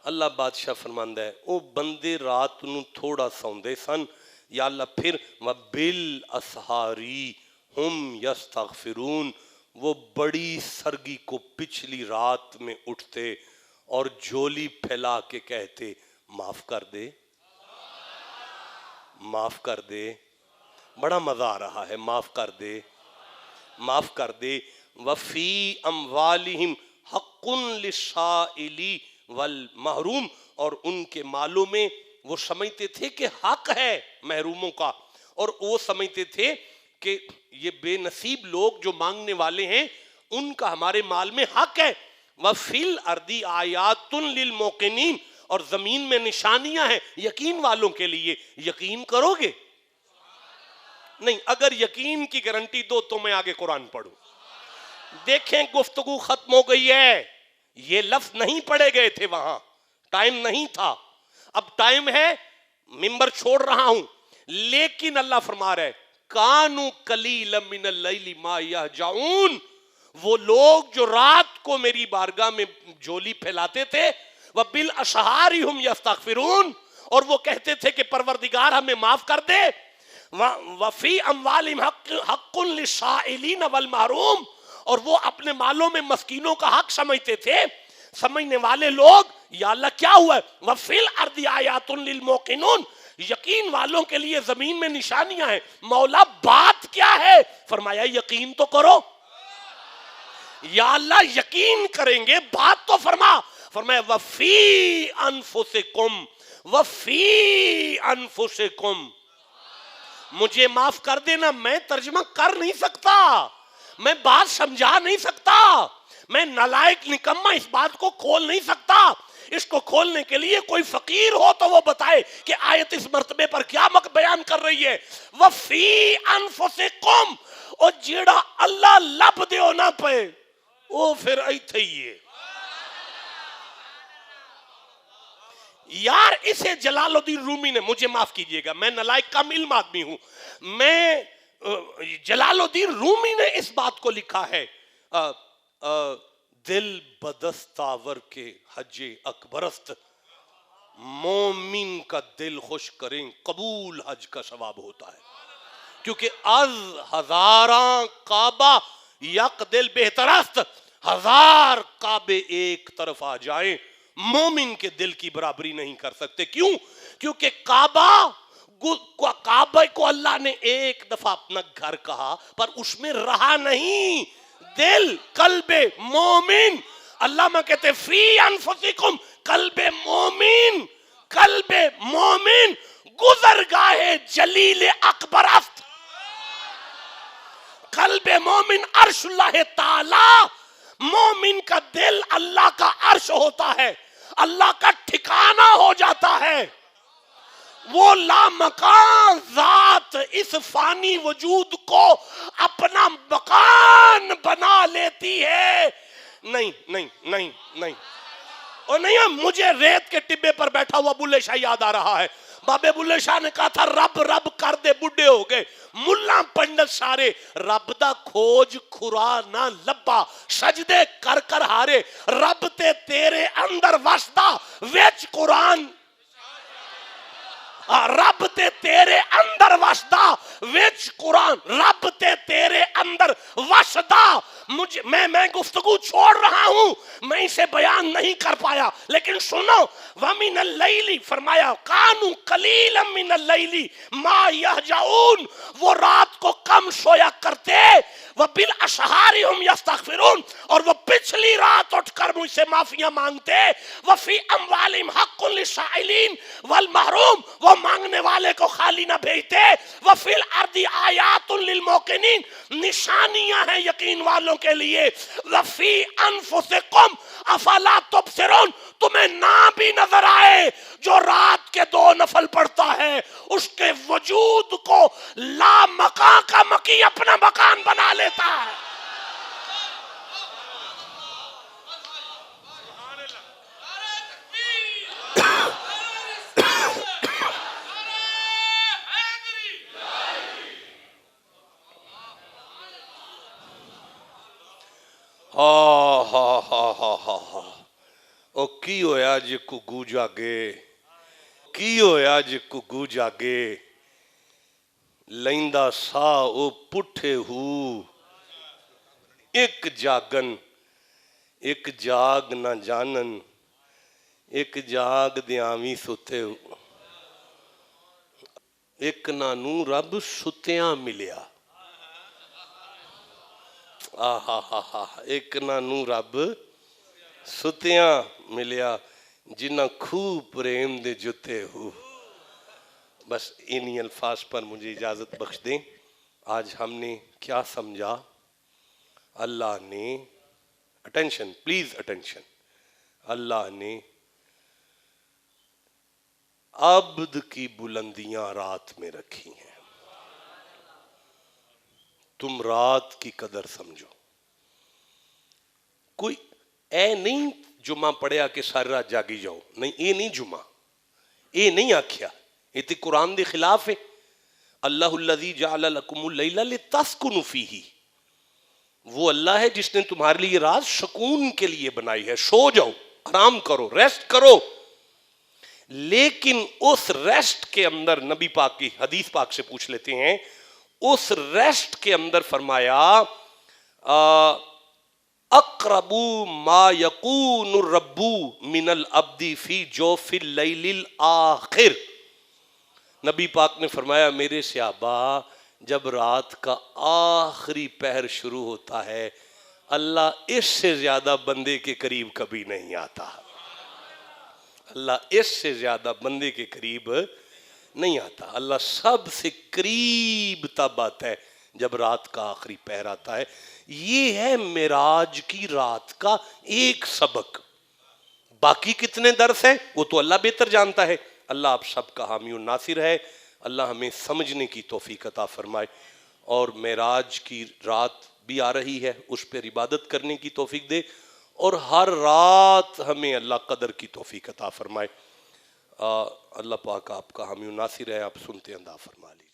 اللہ بادشاہ فرماندا ہے او بندے رات نو تھوڑا سوندے سن، یا اللہ پھر وبالاسحاری ہم یستغفرون، وہ بڑی سرگی کو پچھلی رات میں اٹھتے اور جھولی پھیلا کے کہتے معاف کر دے، معاف کر دے۔ بڑا مزہ آ رہا ہے، معاف کر دے، معاف کر دے۔ وفی اموالہم حق للسائل والمحروم، اور ان کے مالوں میں وہ سمجھتے تھے کہ حق ہے محروموں کا، اور وہ سمجھتے تھے کہ یہ بے نصیب لوگ جو مانگنے والے ہیں ان کا ہمارے مال میں حق ہے۔ وفی الارض آیات للموقنین، اور زمین میں نشانیاں ہیں یقین والوں کے لیے۔ یقین کرو گے؟ نہیں، اگر یقین کی گارنٹی دو تو میں آگے قرآن پڑھوں۔ دیکھیں گفتگو ختم ہو گئی ہے، یہ لفظ نہیں پڑھے گئے تھے وہاں، ٹائم نہیں تھا، اب ٹائم ہے، ممبر چھوڑ رہا ہوں، لیکن اللہ فرما رہا ہے کانوا قلیلا من اللیل ما یہجعون، وہ لوگ جو رات کو میری بارگاہ میں جھولی پھیلاتے تھے، وبالاسحار ہم یستغفرون، اور وہ کہتے تھے کہ پروردگار ہمیں معاف کر دے۔ وفی اموالہم حق للسائلین والمحروم، اور وہ اپنے مالوں میں مسکینوں کا حق سمجھتے تھے۔ سمجھنے والے لوگ، یا اللہ کیا ہوا ہے؟ وفی الارض آیات للموقنون، یقین والوں کے لیے زمین میں نشانیاں ہیں۔ مولا بات کیا ہے؟ فرمایا یقین تو کرو۔ یا اللہ یقین کریں گے، بات تو فرما۔ فرمایا وفی انفسکم، وفی انفسکم، مجھے معاف کر دینا، میں ترجمہ کر نہیں سکتا، میں بات سمجھا نہیں سکتا، میں نالائق نکما اس بات کو کھول نہیں سکتا۔ اس کو کھولنے کے لیے کوئی فقیر ہو تو وہ بتائے کہ آیت اس مرتبے پر کیا بیان کر رہی ہے۔ وفی انفسکم، اور جیڑا اللہ لب دیو نہ پے وہ پھر ایتھے ہی ہے۔ یار اسے جلال الدین رومی نے, مجھے معاف کیجئے گا میں نالائق کم علم آدمی ہوں, میں جلال الدین رومی نے اس بات کو لکھا ہے, دل بدستاور کے حج اکبرست, مومن کا دل خوش کریں قبول حج کا ثواب ہوتا ہے. کیونکہ از ہزاراں کعبہ یک دل بہترست, ہزار کعبے ایک طرف آ جائیں مومن کے دل کی برابری نہیں کر سکتے. کیوں؟ کیونکہ کعبہ کو اللہ نے ایک دفعہ اپنا گھر کہا پر اس میں رہا نہیں دل, قلب مومن. علامہ کہتے فی انفسکم قلب مومن, قلب مومن گزرگاہ جلیل اکبرست. قلب مومن عرش اللہ تعالی, مومن کا دل اللہ کا عرش ہوتا ہے, اللہ کا ٹھکانہ ہو جاتا ہے. وہ لامکان ذات اس فانی وجود کو اپنا مکان بنا لیتی ہے. نہیں نہیں نہیں نہیں, اور نہیں, مجھے ریت کے ٹبے پر بیٹھا ہوا بلے شاہ یاد آ رہا ہے. بابے بلے شاہ نے کہا تھا رب رب کر دے بڈھے ہو گئے, ملا پنڈت سارے رب دا کھوج کھرا نہ لبا, سجدے کر کر ہارے, رب تے تیرے اندر وسدا وچ قرآن, رب تے تیرے اندر وسدا وچ قرآن, رب تے تیرے اندر وسدا. میں گفتگو چھوڑ رہا ہوں, میں اسے بیان نہیں کر پایا, لیکن سنو, وَمِنَ اللَّيْلِ فرمایا کانو قلیلا من اللیل ما یہجعون, وہ رات کو کم سویا کرتے, وَبِالْأَسْحَارِ هُمْ يَسْتَغْفِرُونَ, اور وہ پچھلی رات اٹھ کر مجھ سے معافیاں مانگتے. وَفِي أَمْوَالِهِمْ حَقٌّ لِلسَّائِلِينَ وَالْمَحْرُومِ, وہ مانگنے والے کو خالی نہ بھیجتے. وَفِي الْأَرْضِ آیَاتٌ لِلْمُوقِنِينَ, نشانیاں ہیں یقین والوں کے لیے. وَفِي أَنفُسِكُمْ أَفَلَا تُبْصِرُونَ, تمہیں نہ بھی نظر آئے جو رات کے 2 نفل پڑھتا ہے اس کے وجود کو لا مکان کا مکی اپنا مکان بنا لیتا ہے. او کی ہویا جے کگو جاگے, کی ہویا جے کگو جاگے, لیندا سا او پٹھے ہو, ایک جاگن ایک جاگ نہ جانن, ایک جاگ دیاویں ستے ہو, ایک نانو رب ستیاں ملیا. ایک نانو رب ستیاں ملیا, جنہ خوب پریم دے جتے ہو. بس انہی الفاظ پر مجھے اجازت بخش دیں. آج ہم نے کیا سمجھا؟ اللہ نے, اٹینشن پلیز اٹینشن, اللہ نے عبد کی بلندیاں رات میں رکھی ہیں. تم رات کی قدر سمجھو. کوئی اے نہیں جمعہ پڑھیا کہ ساری رات جاگی جاؤ, نہیں, اے نہیں جمعہ, اے نہیں آکھیا, یہ تے قرآن دے خلاف ہے. اللہ الذی جعل لکم اللیل لتسکنوا فیہ, وہ اللہ ہے جس نے تمہارے لیے رات سکون کے لیے بنائی ہے. سو جاؤ, آرام کرو, ریسٹ کرو. لیکن اس ریسٹ کے اندر نبی پاک کی حدیث پاک سے پوچھ لیتے ہیں, اس ریسٹ کے اندر فرمایا اقرب ما یکون الرب من العبد فی جوف اللیل الاخر. نبی پاک نے فرمایا میرے صحابہ, جب رات کا آخری پہر شروع ہوتا ہے اللہ اس سے زیادہ بندے کے قریب کبھی نہیں آتا. اللہ اس سے زیادہ بندے کے قریب نہیں آتا. اللہ سب سے قریب تب آتا ہے جب رات کا آخری پہر آتا ہے. یہ ہے معراج کی رات کا ایک سبق. باقی کتنے درس ہیں وہ تو اللہ بہتر جانتا ہے. اللہ آپ سب کا حامی و ناصر ہے. اللہ ہمیں سمجھنے کی توفیق عطا فرمائے, اور معراج کی رات بھی آ رہی ہے, اس پر عبادت کرنے کی توفیق دے, اور ہر رات ہمیں اللہ قدر کی توفیق عطا فرمائے. اللہ پاک آپ کا حامی و ناصر ہے، آپ سنتے ہیں، عطا فرما لیجیے۔